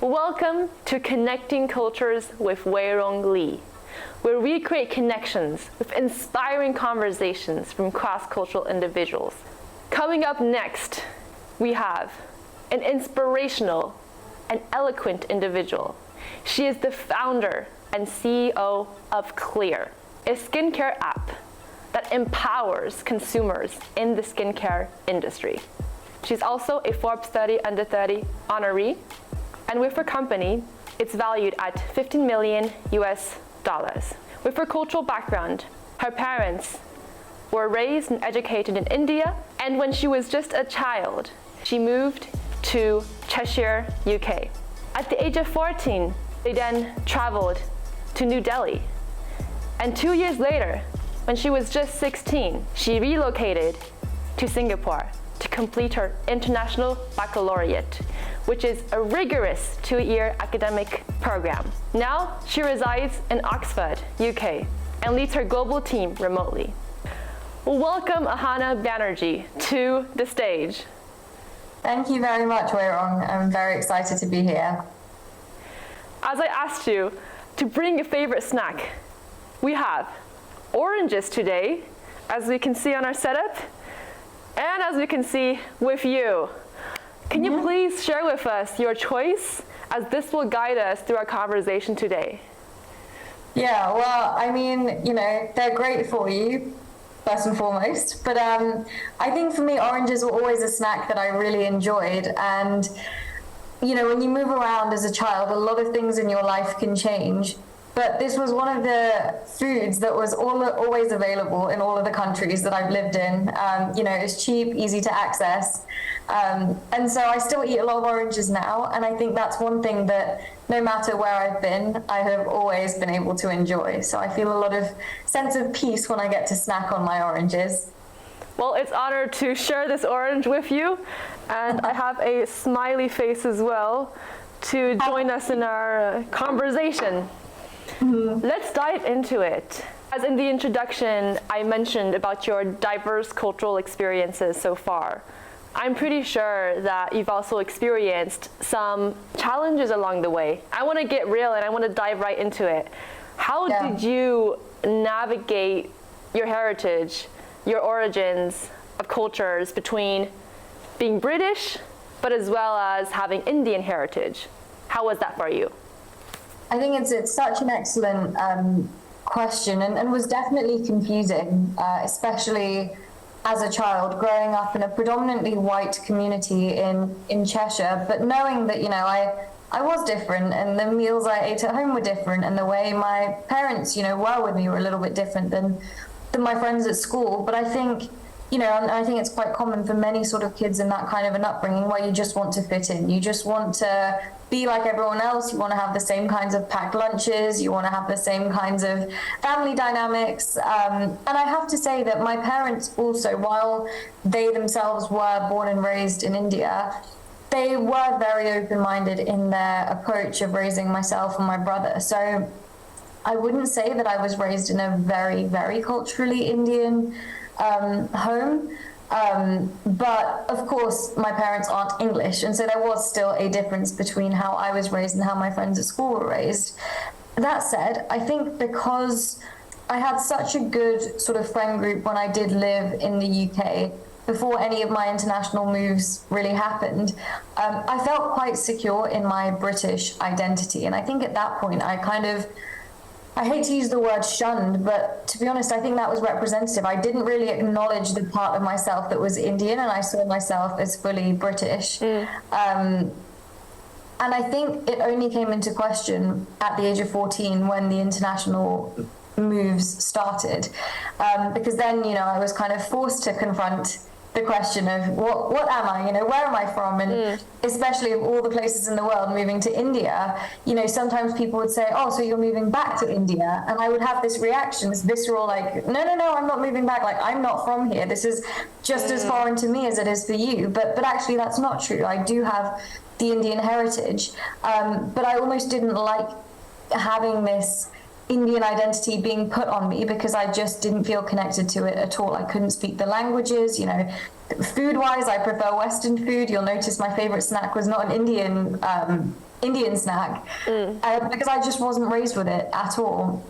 Welcome to Connecting Cultures with Weirong, where we create connections with inspiring conversations from cross-cultural individuals. Coming up next, we have an inspirational and eloquent individual. She is the founder and CEO of Clear, a skincare app that empowers consumers in the skincare industry. She's also a Forbes 30 Under 30 honoree, and with her company, it's valued at $15 million US. With her cultural background, her parents were raised and educated in India, and when she was just a child, she moved to Cheshire, UK. At the age of 14, they then traveled to New Delhi. And 2 years later, when she was just 16, she relocated to Singapore to complete her International Baccalaureate, which is a rigorous 2-year academic program. Now, she resides in Oxford, UK, and leads her global team remotely. Welcome Ahana Banerjee to the stage. Thank you very much, Weirong. I'm very excited to be here. As I asked you to bring a favorite snack, we have oranges today, as we can see on our setup, and as we can see with you. Can you please share with us your choice, as this will guide us through our conversation today? Yeah, well, I mean, they're great for you, first and foremost, but I think for me, oranges were always a snack that I really enjoyed. And, when you move around as a child, a lot of things in your life can change. But this was one of the foods that was always available in all of the countries that I've lived in. It's cheap, easy to access. And so I still eat a lot of oranges now. And I think that's one thing that no matter where I've been, I have always been able to enjoy. So I feel a lot of sense of peace when I get to snack on my oranges. Well, it's an honor to share this orange with you. And I have a smiley face as well to join us in our conversation. Let's dive into it. As in the introduction, I mentioned about your diverse cultural experiences so far. I'm pretty sure that you've also experienced some challenges along the way. I want to get real and I want to dive right into it. How did you navigate your heritage, your origins of cultures between being British, but as well as having Indian heritage? How was that for you? I think it's such an excellent question and was definitely confusing, especially as a child growing up in a predominantly white community in Cheshire, but knowing that, I was different and the meals I ate at home were different and the way my parents, were with me were a little bit different than my friends at school. But I think, and I think it's quite common for many sort of kids in that kind of an upbringing where you just want to fit in. You just want to be like everyone else. You want to have the same kinds of packed lunches. You want to have the same kinds of family dynamics. And I have to say that my parents also, while they themselves were born and raised in India, they were very open-minded in their approach of raising myself and my brother. So I wouldn't say that I was raised in a very, very culturally Indian home. But of course, my parents aren't English. And so there was still a difference between how I was raised and how my friends at school were raised. That said, I think because I had such a good sort of friend group when I did live in the UK, before any of my international moves really happened, I felt quite secure in my British identity. And I think at that point, I hate to use the word shunned, but to be honest, I think that was representative. I didn't really acknowledge the part of myself that was Indian, and I saw myself as fully British. And I think it only came into question at the age of 14 when the international moves started. Because then, I was kind of forced to confront the question of what am I, where am I from? And especially of all the places in the world, moving to India, sometimes people would say, oh, so you're moving back to India? And I would have this reaction, this visceral, like, no, I'm not moving back. Like, I'm not from here. This is just as foreign to me as it is for you. But actually that's not true. I do have the Indian heritage. But I almost didn't like having this Indian identity being put on me because I just didn't feel connected to it at all. I couldn't speak the languages, Food-wise, I prefer Western food. You'll notice my favorite snack was not an Indian Indian snack, because I just wasn't raised with it at all.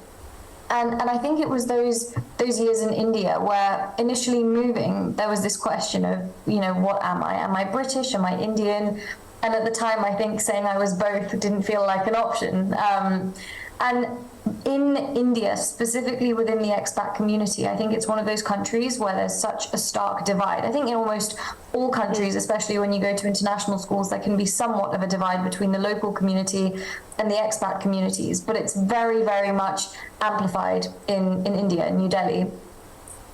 And I think it was those years in India where initially moving, there was this question of, you know, what am I? Am I British? Am I Indian? And at the time, I think saying I was both didn't feel like an option. And in India, specifically within the expat community, I think it's one of those countries where there's such a stark divide. I think in almost all countries, especially when you go to international schools, there can be somewhat of a divide between the local community and the expat communities, but it's very, very much amplified in India, in New Delhi.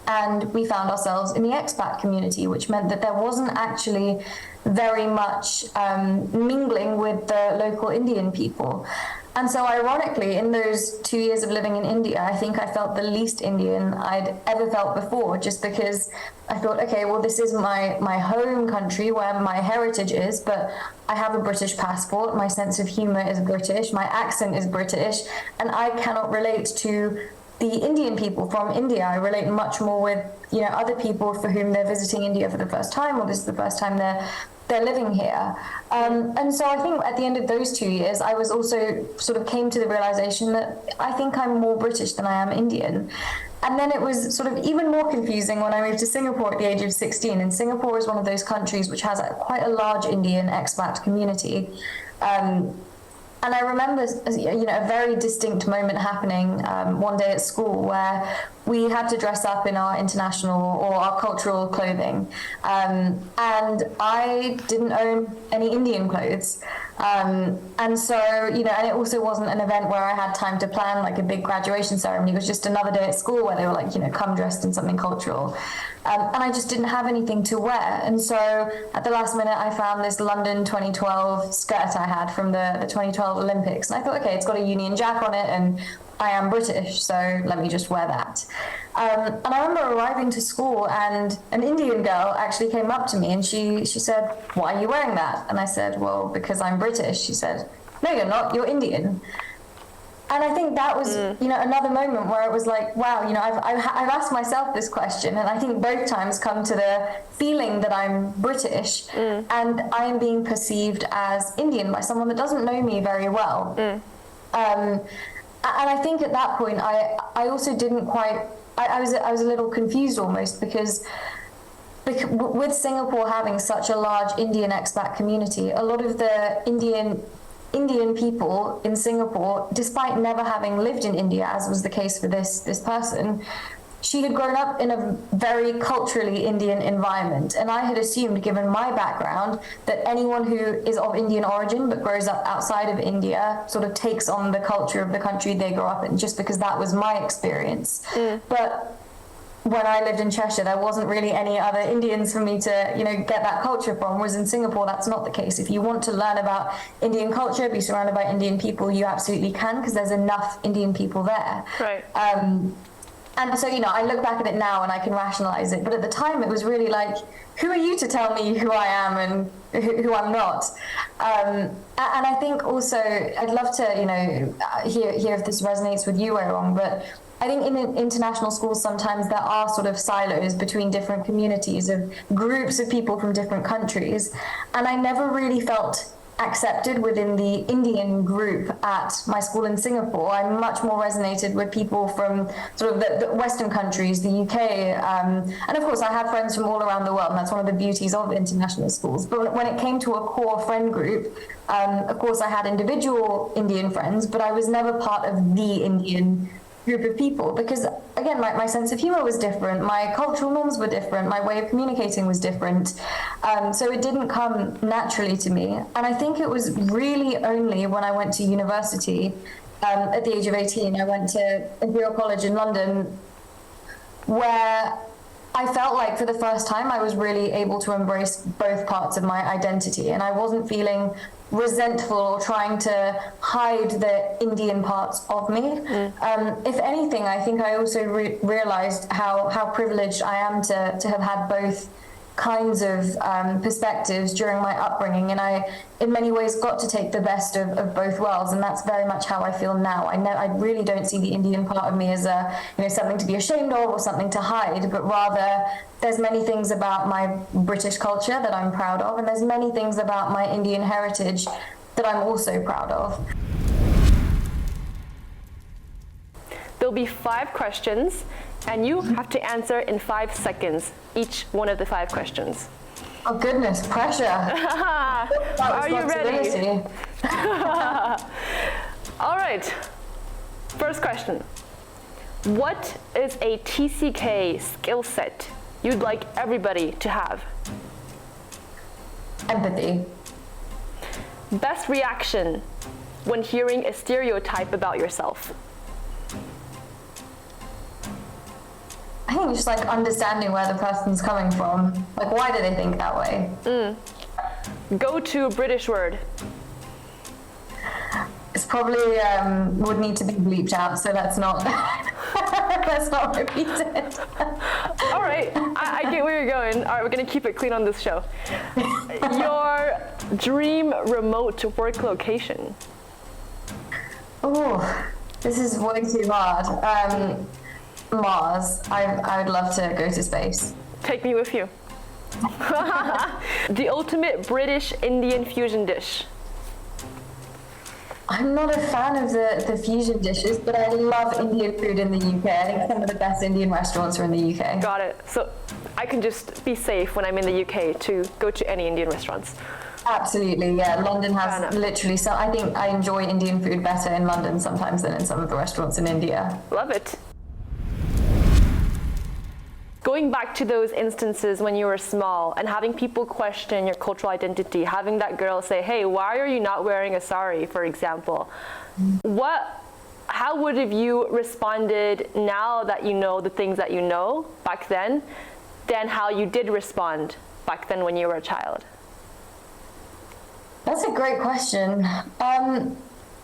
And we found ourselves in the expat community, which meant that there wasn't actually very much mingling with the local Indian people. And so ironically, in those 2 years of living in India, I think I felt the least Indian I'd ever felt before, just because I thought, okay, well, this is my home country where my heritage is, but I have a British passport, my sense of humor is British, my accent is British, and I cannot relate to the Indian people from India. I relate much more with, you know, other people for whom they're visiting India for the first time, or this is the first time they're living here. And so I think at the end of those 2 years, I was also sort of came to the realization that I think I'm more British than I am Indian. And then it was sort of even more confusing when I moved to Singapore at the age of 16. And Singapore is one of those countries which has quite a large Indian expat community. And I remember, you know, a very distinct moment happening one day at school where we had to dress up in our international or our cultural clothing. And I didn't own any Indian clothes. And so, you know, and it also wasn't an event where I had time to plan like a big graduation ceremony. It was just another day at school where they were like, you know, come dressed in something cultural. And I just didn't have anything to wear. And so at the last minute, I found this London 2012 skirt I had from the 2012 Olympics. And I thought, okay, it's got a Union Jack on it and I am British, so let me just wear that. And I remember arriving to school and an Indian girl actually came up to me and she said, why are you wearing that? And I said, well, because I'm British. She said, no, you're not, you're Indian. And I think that was, you know, another moment where it was like, wow, you know, I've asked myself this question, and I think both times come to the feeling that I'm British and I am being perceived as Indian by someone that doesn't know me very well. And I think at that point, I also didn't quite, I was a little confused almost because with Singapore having such a large Indian expat community, a lot of the Indian people in Singapore, despite never having lived in India, as was the case for this person, she had grown up in a very culturally Indian environment. And I had assumed, given my background, that anyone who is of Indian origin but grows up outside of India sort of takes on the culture of the country they grew up in, just because that was my experience. But when I lived in Cheshire, there wasn't really any other Indians for me to, you know, get that culture from, whereas in Singapore, that's not the case. If you want to learn about Indian culture, be surrounded by Indian people, you absolutely can, because there's enough Indian people there. Right. And so, you know, I look back at it now and I can rationalize it. But at the time, it was really like, who are you to tell me who I am and who I'm not? And I think also, I'd love to, you know, hear if this resonates with you, Weirong, but I think in international schools, sometimes there are sort of silos between different communities of groups of people from different countries. And I never really felt accepted within the Indian group at my school in Singapore. I much more resonated with people from sort of the Western countries, the UK. And of course, I had friends from all around the world, and that's one of the beauties of international schools. But when it came to a core friend group, of course, I had individual Indian friends, but I was never part of the Indian group of people, because again, my sense of humor was different, my cultural norms were different, my way of communicating was different, so it didn't come naturally to me. And I think it was really only when I went to university at the age of 18, I went to Imperial College in London, where I felt like for the first time I was really able to embrace both parts of my identity, and I wasn't feeling resentful or trying to hide the Indian parts of me. If anything, I think I also realized how privileged I am to have had both kinds of perspectives during my upbringing, and I in many ways got to take the best of both worlds, and that's very much how I feel now. I really don't see the Indian part of me as something to be ashamed of or something to hide, but rather there's many things about my British culture that I'm proud of, and there's many things about my Indian heritage that I'm also proud of. There'll be 5 questions, and you have to answer in 5 seconds, each one of the 5 questions. Oh goodness, pressure. Are you ready? All right, first question. What is a TCK skill set you'd like everybody to have? Empathy. Best reaction when hearing a stereotype about yourself? I think just like understanding where the person's coming from. Like, why do they think that way? Go to British word. It's probably would need to be bleeped out, so let's not let's not repeat it. All right, I get where you're going. All right, we're gonna keep it clean on this show. Your dream remote work location? Oh, this is way too hard. Mars. I would love to go to space. Take me with you. The ultimate British Indian fusion dish? I'm not a fan of the fusion dishes, but I love Indian food in the UK. I think some of the best Indian restaurants are in the UK. Got it. So I can just be safe when I'm in the UK to go to any Indian restaurants. Absolutely, yeah. London has literally some. I think I enjoy Indian food better in London sometimes than in some of the restaurants in India. Love it. Going back to those instances when you were small and having people question your cultural identity, having that girl say, hey, why are you not wearing a sari, for example? How would have you responded now that you know the things that you know back then, than how you did respond back then when you were a child? That's a great question.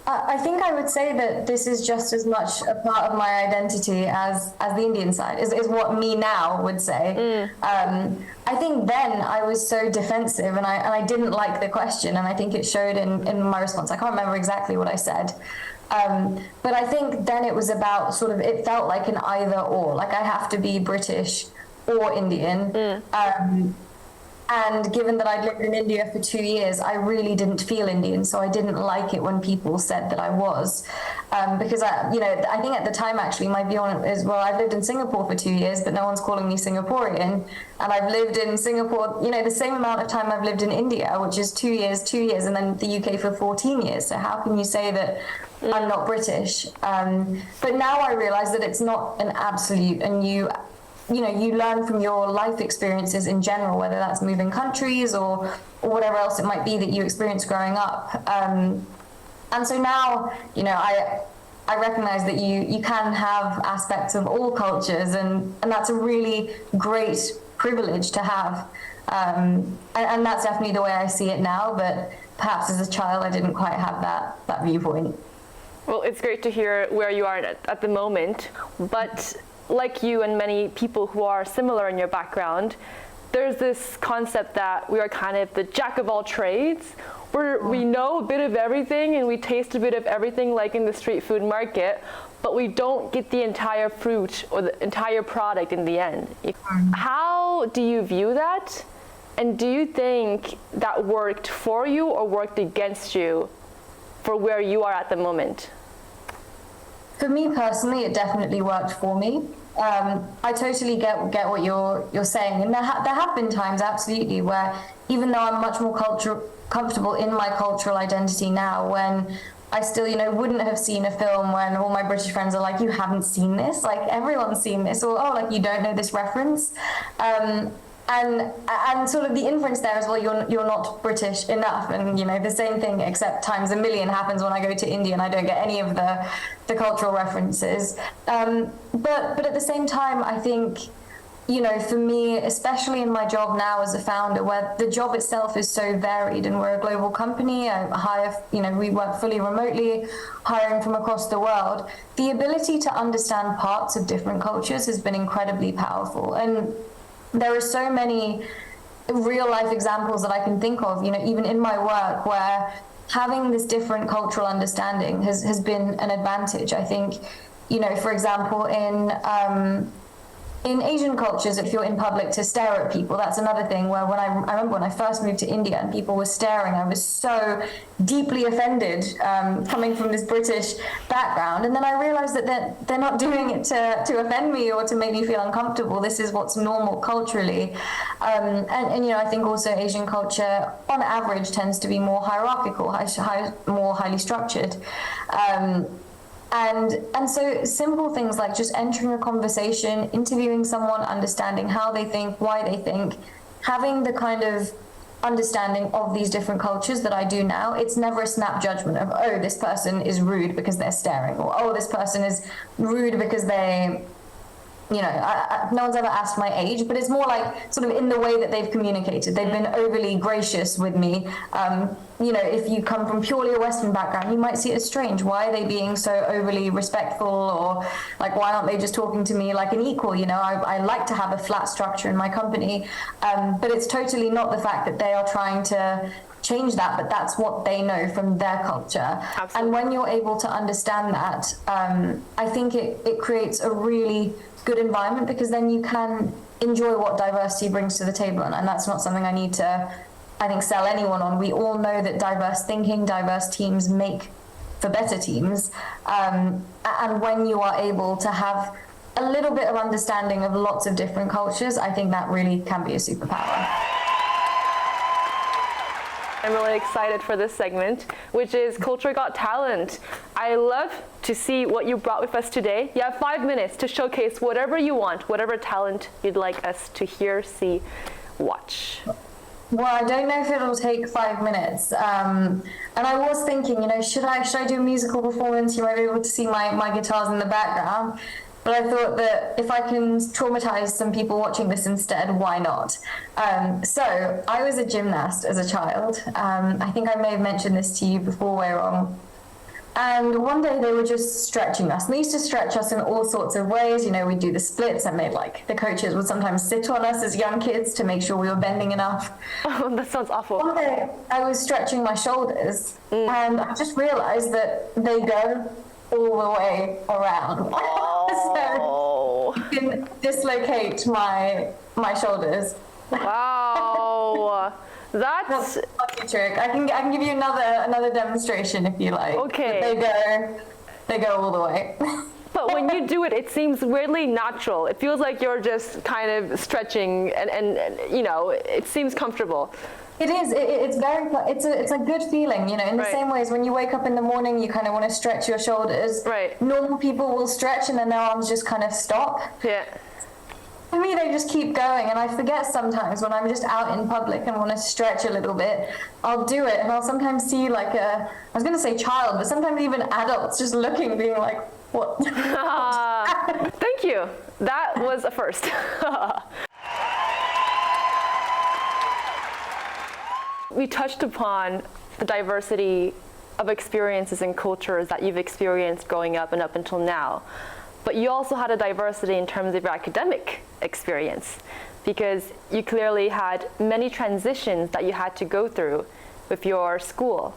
I think I would say that this is just as much a part of my identity as the Indian side, is what me now would say. I think then I was so defensive and I didn't like the question, and I think it showed in my response. I can't remember exactly what I said. But I think then it was about sort of, it felt like an either or, like I have to be British or Indian. And given that I'd lived in India for 2 years, I really didn't feel Indian, so I didn't like it when people said that I was. Because I think at the time actually my view on it is, well, I've lived in Singapore for 2 years, but no one's calling me Singaporean. And I've lived in Singapore, the same amount of time I've lived in India, which is 2 years, and then the UK for 14 years. So how can you say that I'm not British? But now I realize that it's not an absolute, and you learn from your life experiences in general, whether that's moving countries or whatever else it might be that you experience growing up. And so now, I recognize that you can have aspects of all cultures, and that's a really great privilege to have. And that's definitely the way I see it now, but perhaps as a child I didn't quite have that viewpoint. Well, it's great to hear where you are at the moment, but like you and many people who are similar in your background, there's this concept that we are kind of the jack of all trades, where we know a bit of everything and we taste a bit of everything, like in the street food market, but we don't get the entire fruit or the entire product in the end. How do you view that? And do you think that worked for you or worked against you for where you are at the moment? For me personally, it definitely worked for me. I totally get what you're saying, and there have been times, absolutely, where even though I'm much more comfortable in my cultural identity now, when I still, wouldn't have seen a film when all my British friends are like, you haven't seen this? Like, everyone's seen this, or, oh, like, you don't know this reference? And sort of the inference there is, well, you're not British enough, and the same thing except times a million happens when I go to India and I don't get any of the cultural references. But at the same time, I think for me, especially in my job now as a founder, where the job itself is so varied, and we're a global company, we work fully remotely, hiring from across the world. The ability to understand parts of different cultures has been incredibly powerful, and there are so many real life examples that I can think of, even in my work, where having this different cultural understanding has been an advantage. I think, for example, in in Asian cultures, if you're in public, to stare at people, that's another thing where I remember when I first moved to India and people were staring, I was so deeply offended, coming from this British background. And then I realized that they're not doing it to offend me or to make me feel uncomfortable. This is what's normal culturally. And you know, I think also Asian culture, on average, tends to be more hierarchical, more highly structured. And so simple things like just entering a conversation, interviewing someone, understanding how they think, why they think, having the kind of understanding of these different cultures that I do now. It's never a snap judgment of, oh, this person is rude because they're staring, or oh, this person is rude because they, you know, no one's ever asked my age, but it's more like sort of in the way that they've communicated. They've been overly gracious with me. You know, if you come from purely a Western background, you might see it as strange. Why are they being so overly respectful? Or like, why aren't they just talking to me like an equal? You know, I like to have a flat structure in my company, but it's totally not the fact that they are trying to change that, but that's what they know from their culture. Absolutely. And when you're able to understand that, I think it creates a really good environment, because then you can enjoy what diversity brings to the table. And that's not something I need to, I think, sell anyone on. We all know that diverse thinking, diverse teams make for better teams. And when you are able to have a little bit of understanding of lots of different cultures, I think that really can be a superpower. I'm really excited for this segment, which is Culture Got Talent. I love to see what you brought with us today. You have 5 minutes to showcase whatever you want, whatever talent you'd like us to hear, see, watch. Well, I don't know if it'll take 5 minutes. And I was thinking, you know, should I do a musical performance? You might be able to see my guitars in the background. But I thought that if I can traumatize some people watching this instead, why not? So I was a gymnast as a child. I think I may have mentioned this to you before, Weirong. And one day they were just stretching us. And they used to stretch us in all sorts of ways. You know, we'd do the splits, and the coaches would sometimes sit on us as young kids to make sure we were bending enough. Oh, that sounds awful. One day I was stretching my shoulders, and I just realized that they go all the way around. So you can dislocate my shoulders. Wow. That's a lucky trick. I can give you another demonstration if you like. Okay. They go all the way. But when you do it, it seems weirdly natural. It feels like you're just kind of stretching, and you know, it seems comfortable. It is. It's a good feeling, you know. In the same way as when you wake up in the morning, you kind of want to stretch your shoulders. Right. Normal people will stretch, and then their arms just kind of stop. Yeah. For me, they just keep going, and I forget sometimes when I'm just out in public and want to stretch a little bit. I'll do it, and I'll sometimes see like I was going to say child, but sometimes even adults just looking, being like, "What?" Thank you. That was a first. We touched upon the diversity of experiences and cultures that you've experienced growing up and up until now. But you also had a diversity in terms of your academic experience, because you clearly had many transitions that you had to go through with your school.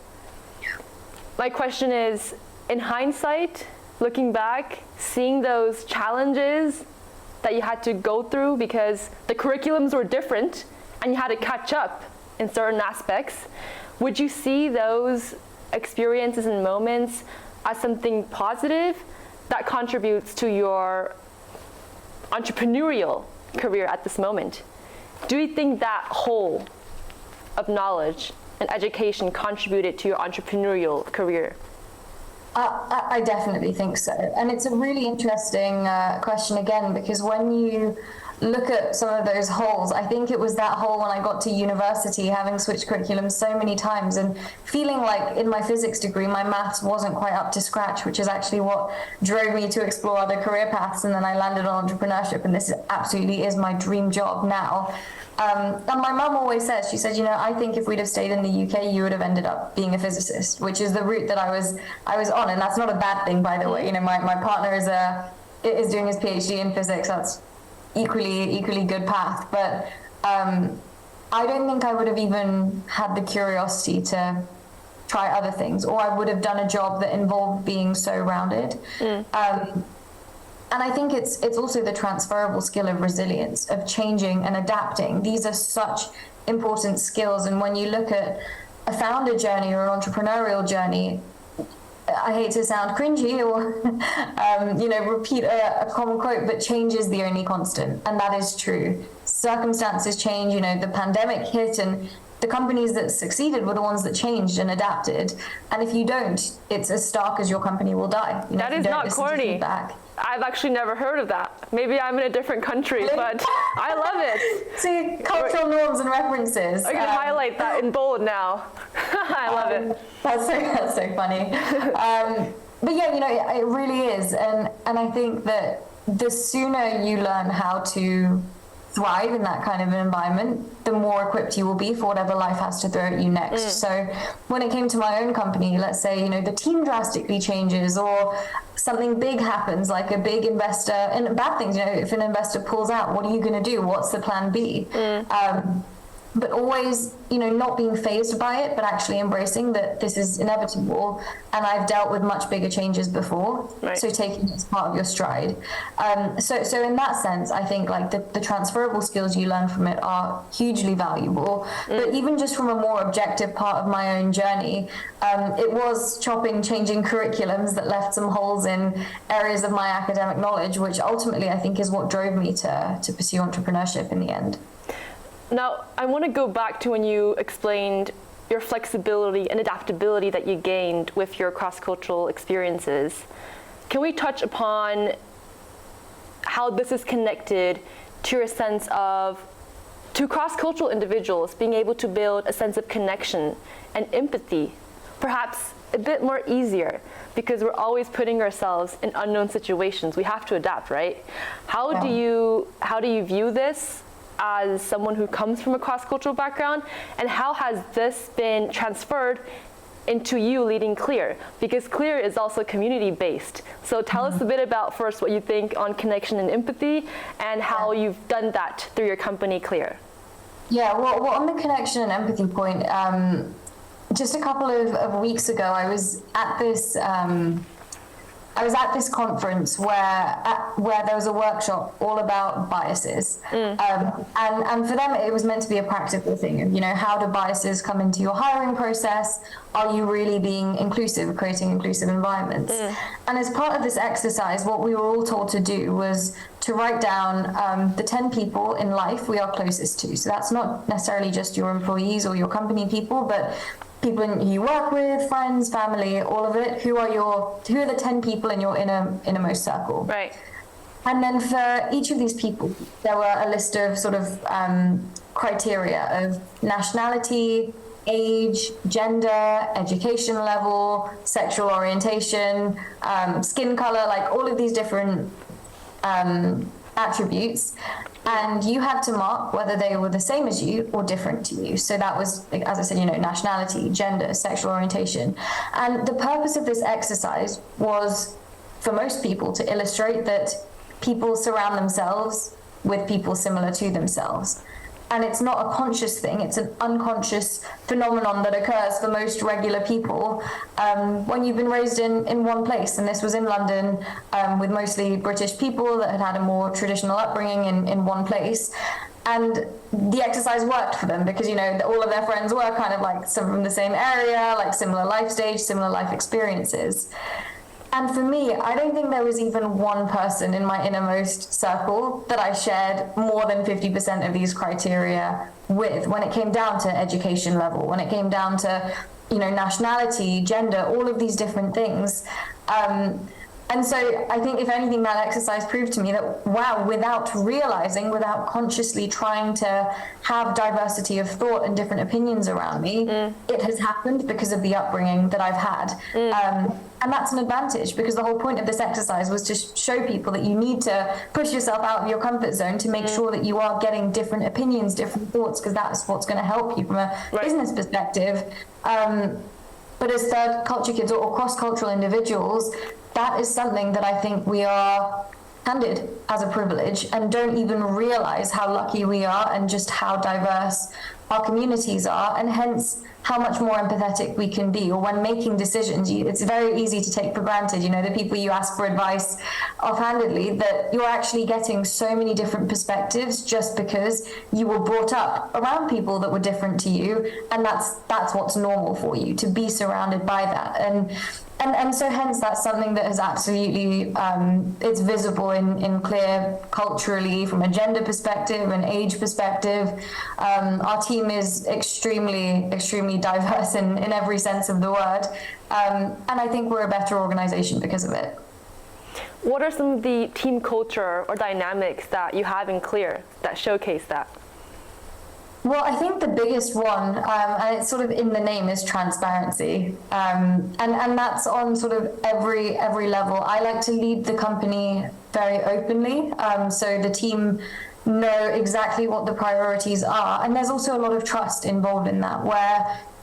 My question is, in hindsight, looking back, seeing those challenges that you had to go through because the curriculums were different and you had to catch up in certain aspects, would you see those experiences and moments as something positive that contributes to your entrepreneurial career at this moment? Do you think that whole of knowledge and education contributed to your entrepreneurial career? I definitely think so. And it's a really interesting question again, because when you look at some of those holes, I think it was that hole when I got to university, having switched curriculums so many times and feeling like in my physics degree, my maths wasn't quite up to scratch, which is actually what drove me to explore other career paths. And then I landed on entrepreneurship, and this absolutely is my dream job now. And my mum always says, she said, you know, I think if we'd have stayed in the UK, you would have ended up being a physicist, which is the route that I was on. And that's not a bad thing, by the way. You know, my partner is doing his PhD in physics. That's equally good path. But I don't think I would have even had the curiosity to try other things, or I would have done a job that involved being so rounded. And I think it's also the transferable skill of resilience, of changing and adapting. These are such important skills. And when you look at a founder journey or an entrepreneurial journey, I hate to sound cringy or, repeat a common quote, but change is the only constant. And that is true. Circumstances change, the pandemic hit, and the companies that succeeded were the ones that changed and adapted. And if you don't, it's as stark as your company will die. That is not corny. I've actually never heard of that. Maybe I'm in a different country, but I love it. See, cultural norms and references. I can highlight that in bold now. I love it. That's so funny. But yeah, it really is. And I think that the sooner you learn how to thrive in that kind of an environment, the more equipped you will be for whatever life has to throw at you next. So when it came to my own company, let's say, the team drastically changes or something big happens, like a big investor, and bad things, if an investor pulls out, what are you going to do? What's the plan B? But always, not being fazed by it, but actually embracing that this is inevitable. And I've dealt with much bigger changes before, right. So taking it as part of your stride. So in that sense, I think like the transferable skills you learn from it are hugely valuable. But even just from a more objective part of my own journey, it was changing curriculums that left some holes in areas of my academic knowledge, which ultimately I think is what drove me to pursue entrepreneurship in the end. Now, I want to go back to when you explained your flexibility and adaptability that you gained with your cross-cultural experiences. Can we touch upon how this is connected to your sense of, to cross-cultural individuals being able to build a sense of connection and empathy, perhaps a bit more easier, because we're always putting ourselves in unknown situations. We have to adapt, right? How do you view this as someone who comes from a cross-cultural background, and how has this been transferred into you leading Clear? Because Clear is also community-based. So tell us a bit about first what you think on connection and empathy, and how you've done that through your company Clear. Yeah, well on the connection and empathy point, just a couple of weeks ago, I was at this conference where there was a workshop all about biases. And for them, it was meant to be a practical thing. How do biases come into your hiring process? Are you really being inclusive, creating inclusive environments? And as part of this exercise, what we were all told to do was to write down the 10 people in life we are closest to. So that's not necessarily just your employees or your company people, but people you work with, friends, family, all of it. Who are the 10 people in your innermost circle? Right. And then for each of these people, there were a list of sort of criteria of nationality, age, gender, education level, sexual orientation, skin color, like all of these different attributes. And you had to mark whether they were the same as you or different to you. So that was, as I said, nationality, gender, sexual orientation. And the purpose of this exercise was, for most people, to illustrate that people surround themselves with people similar to themselves. And it's not a conscious thing, it's an unconscious phenomenon that occurs for most regular people when you've been raised in one place. And this was in London with mostly British people that had had a more traditional upbringing in one place. And the exercise worked for them because, all of their friends were kind of like some from the same area, like similar life stage, similar life experiences. And for me, I don't think there was even one person in my innermost circle that I shared more than 50% of these criteria with when it came down to education level, when it came down to, nationality, gender, all of these different things. And so I think, if anything, that exercise proved to me that, wow, without realizing, without consciously trying to have diversity of thought and different opinions around me, it has happened because of the upbringing that I've had. And that's an advantage, because the whole point of this exercise was to show people that you need to push yourself out of your comfort zone to make sure that you are getting different opinions, different thoughts, because that's what's going to help you from a business perspective. But as third culture kids or cross-cultural individuals, that is something that I think we are handed as a privilege and don't even realize how lucky we are and just how diverse our communities are, and hence how much more empathetic we can be. Or when making decisions, it's very easy to take for granted, the people you ask for advice offhandedly, that you're actually getting so many different perspectives just because you were brought up around people that were different to you, and that's what's normal for you, to be surrounded by that. And so hence that's something that has absolutely, it's visible in clear culturally from a gender perspective and age perspective. Our team is extremely diverse in every sense of the word. And I think we're a better organization because of it. What are some of the team culture or dynamics that you have in Clear that showcase that? Well, I think the biggest one, and it's sort of in the name, is transparency. And that's on sort of every level. I like to lead the company very openly, so the team know exactly what the priorities are. And there's also a lot of trust involved in that, where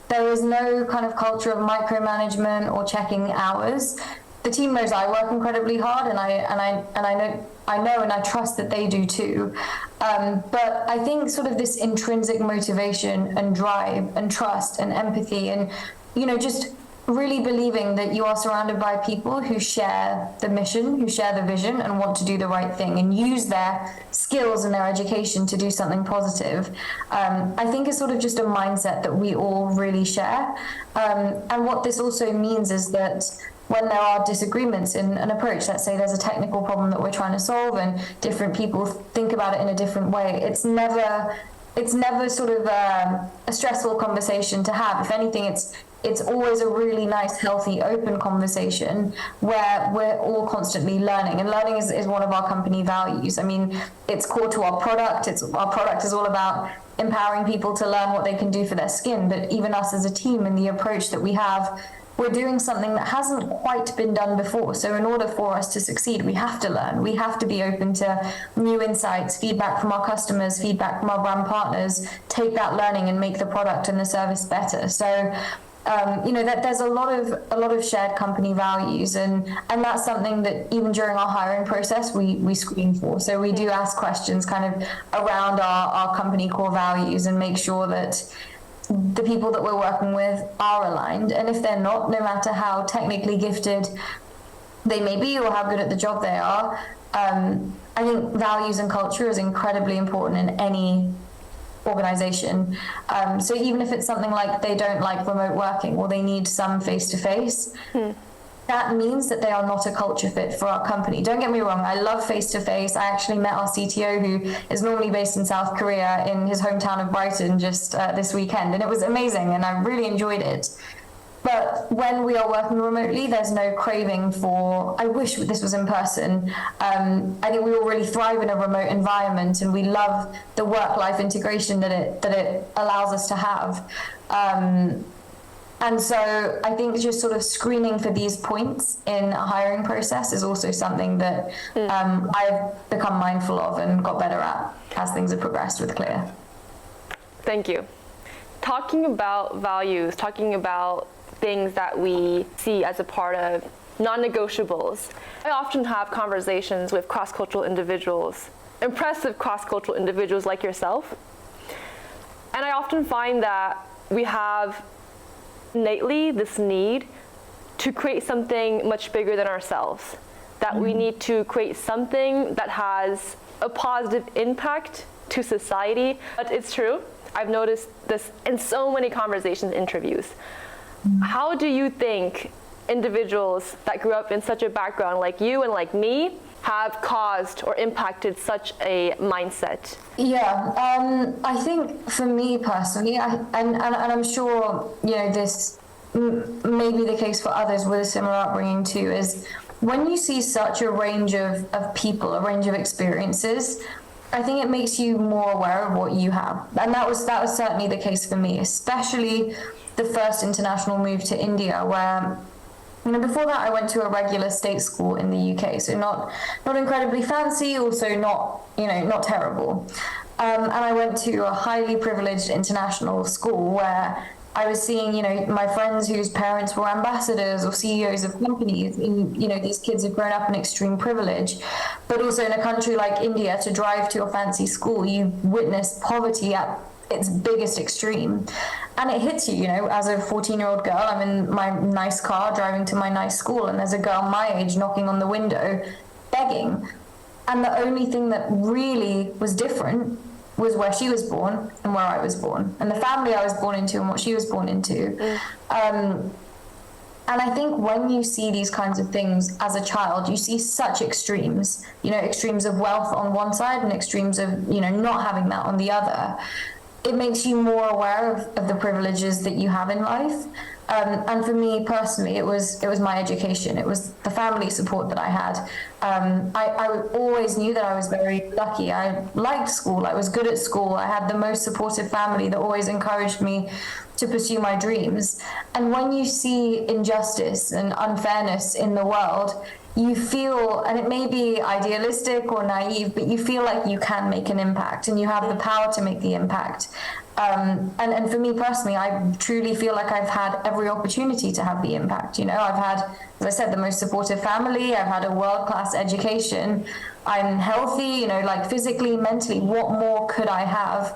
there is no kind of culture of micromanagement or checking hours. The team knows I work incredibly hard, and I know and I trust that they do too. But I think sort of this intrinsic motivation and drive and trust and empathy and, just really believing that you are surrounded by people who share the mission, who share the vision and want to do the right thing and use their skills and their education to do something positive. I think is sort of just a mindset that we all really share. And what this also means is that when there are disagreements in an approach, let's say there's a technical problem that we're trying to solve and different people think about it in a different way, it's never sort of a stressful conversation to have. If anything, it's always a really nice, healthy, open conversation where we're all constantly learning. And learning is one of our company values. I mean, it's core to our product. Our product is all about empowering people to learn what they can do for their skin. But even us as a team and the approach that we have, we're doing something that hasn't quite been done before. So in order for us to succeed, we have to learn. We have to be open to new insights, feedback from our customers, feedback from our brand partners, take that learning and make the product and the service better. So that there's a lot of shared company values, and that's something that even during our hiring process we screen for. So we do ask questions kind of around our company core values and make sure that the people that we're working with are aligned. And if they're not, no matter how technically gifted they may be or how good at the job they are, I think values and culture is incredibly important in any organization. So even if it's something like they don't like remote working or they need some face-to-face, that means that they are not a culture fit for our company. Don't get me wrong, I love face-to-face. I actually met our CTO, who is normally based in South Korea, in his hometown of Brighton just this weekend, and it was amazing and I really enjoyed it. But when we are working remotely, there's no craving for, I wish this was in person. I think we all really thrive in a remote environment, and we love the work-life integration that it allows us to have. And so I think just sort of screening for these points in a hiring process is also something that I've become mindful of and got better at as things have progressed with Clear. Thank you. Talking about values, talking about things that we see as a part of non-negotiables. I often have conversations with cross-cultural individuals, impressive cross-cultural individuals like yourself. And I often find that we have innately this need to create something much bigger than ourselves, that we need to create something that has a positive impact to society. But it's true, I've noticed this in so many conversations, interviews. How do you think individuals that grew up in such a background like you and like me have caused or impacted such a mindset? Yeah, I think for me personally, and I'm sure this may be the case for others with a similar upbringing too, is when you see such a range of people, a range of experiences, I think it makes you more aware of what you have. And that was certainly the case for me, especially the first international move to India, where before that I went to a regular state school in the UK, so not incredibly fancy, also not terrible. And I went to a highly privileged international school where I was seeing, my friends whose parents were ambassadors or CEOs of companies, and, these kids have grown up in extreme privilege. But also in a country like India, to drive to a fancy school, you witness poverty at its biggest extreme. And it hits you, as a 14-year-old girl, I'm in my nice car driving to my nice school, and there's a girl my age knocking on the window, begging. And the only thing that really was different was where she was born and where I was born, and the family I was born into and what she was born into. And I think when you see these kinds of things as a child, you see such extremes, extremes of wealth on one side and extremes of, not having that on the other. It makes you more aware of the privileges that you have in life. And for me personally, it was my education. It was the family support that I had. I always knew that I was very lucky. I liked school. I was good at school. I had the most supportive family that always encouraged me to pursue my dreams. And when you see injustice and unfairness in the world, you feel, and it may be idealistic or naive, but you feel like you can make an impact and you have the power to make the impact. And for me personally, I truly feel like I've had every opportunity to have the impact. I've had, as I said, the most supportive family. I've had a world-class education. I'm healthy, like physically, mentally. What more could I have?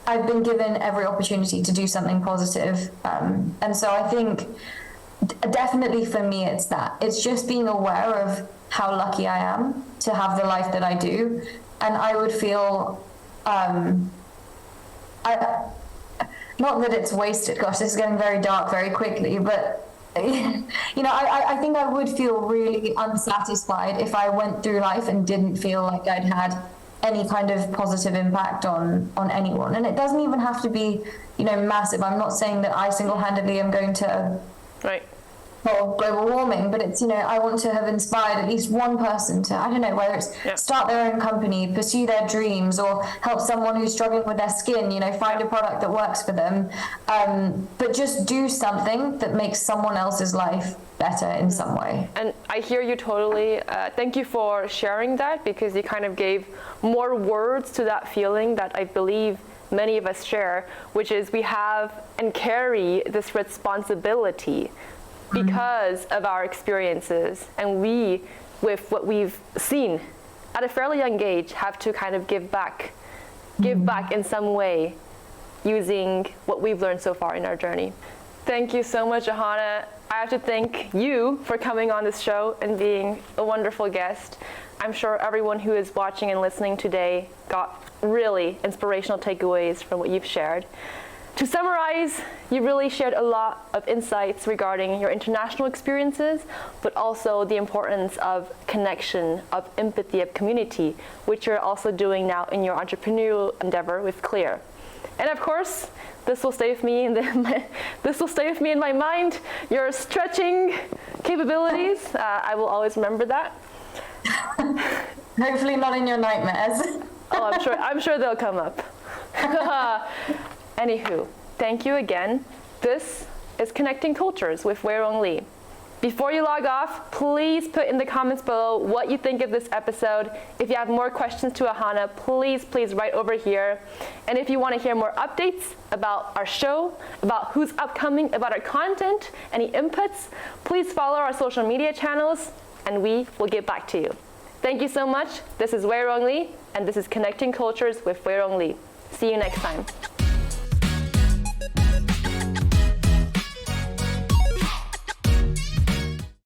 I've been given every opportunity to do something positive. And so I think definitely for me, it's that. It's just being aware of how lucky I am to have the life that I do. And I would feel, not that it's wasted, gosh, this is getting very dark very quickly, but I think I would feel really unsatisfied if I went through life and didn't feel like I'd had any kind of positive impact on anyone. And it doesn't even have to be, massive. I'm not saying that I single-handedly am going to solve global warming, but it's, I want to have inspired at least one person to, I don't know, whether it's start their own company, pursue their dreams, or help someone who's struggling with their skin, find a product that works for them. But just do something that makes someone else's life better in some way. And I hear you totally. Thank you for sharing that, because you kind of gave more words to that feeling that I believe many of us share, which is we have and carry this responsibility because of our experiences, and we, with what we've seen at a fairly young age, have to kind of give back in some way using what we've learned so far in our journey. Thank you so much, Ahana. I have to thank you for coming on this show and being a wonderful guest. I'm sure everyone who is watching and listening today got really inspirational takeaways from what you've shared. To summarize, you really shared a lot of insights regarding your international experiences, but also the importance of connection, of empathy, of community, which you're also doing now in your entrepreneurial endeavor with Clear. And of course, this will stay with me in my mind. Your stretching capabilities, I will always remember that. Hopefully not in your nightmares. Oh, I'm sure they'll come up. Anywho, thank you again. This is Connecting Cultures with Weirong. Before you log off, please put in the comments below what you think of this episode. If you have more questions to Ahana, please write over here. And if you want to hear more updates about our show, about who's upcoming, about our content, any inputs, please follow our social media channels, and we will get back to you. Thank you so much. This is Weirong, and this is Connecting Cultures with Weirong. See you next time.